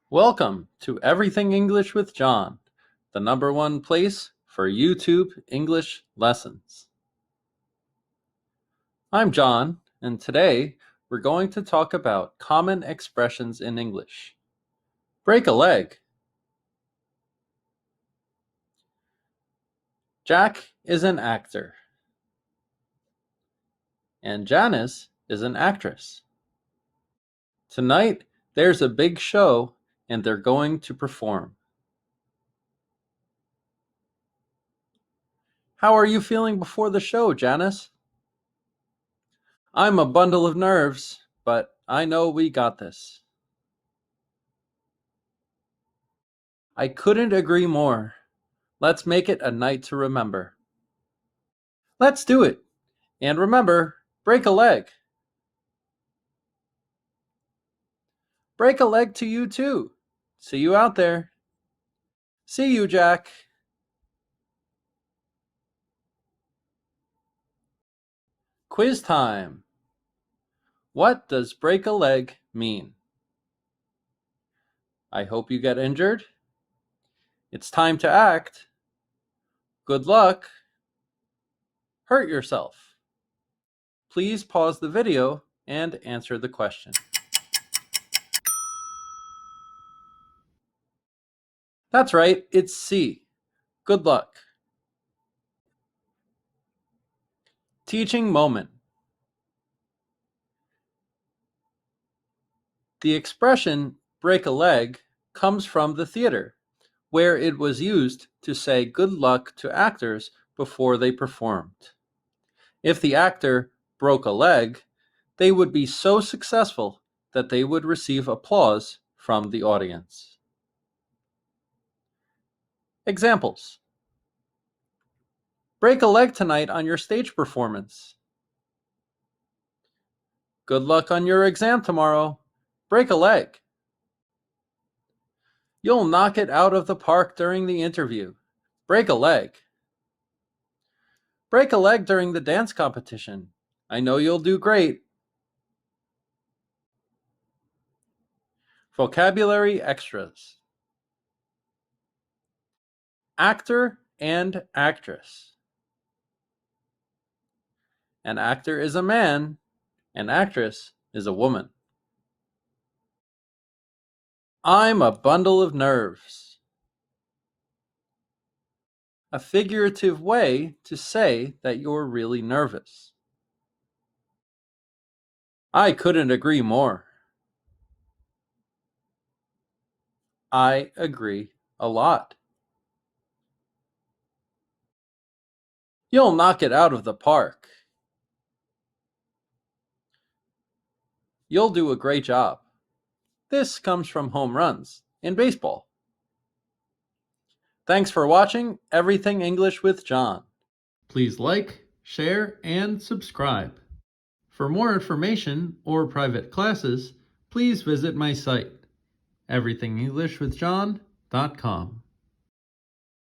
Welcome to Everything English with John, the #1 place for YouTube English lessons. I'm John, and today we're going to talk about common expressions in English. Break a leg. Jack is an actor, and Janice is an actress. Tonight, there's a big show, and they're going to perform. How are you feeling before the show, Janice? I'm a bundle of nerves, but I know we got this. I couldn't agree more. Let's make it a night to remember. Let's do it. And remember, break a leg. Break a leg to you too. See you out there. See you, Jack. Quiz time. What does break a leg mean? I hope you get injured. It's time to act. Good luck. Hurt yourself. Please pause the video and answer the question. That's right, it's C. Good luck. Teaching moment. The expression break a leg comes from the theater, where it was used to say good luck to actors before they performed. If the actor broke a leg, they would be so successful that they would receive applause from the audience. Examples. Break a leg tonight on your stage performance. Good luck on your exam tomorrow. Break a leg. You'll knock it out of the park during the interview. Break a leg. Break a leg during the dance competition. I know you'll do great. Vocabulary extras. Actor and actress. An actor is a man, an actress is a woman. I'm a bundle of nerves. A figurative way to say that you're really nervous. I couldn't agree more. I agree a lot. You'll knock it out of the park. You'll do a great job. This comes from home runs in baseball. Thanks for watching Everything English with John. Please like, share, and subscribe. For more information or private classes, please visit my site, everythingenglishwithjohn.com.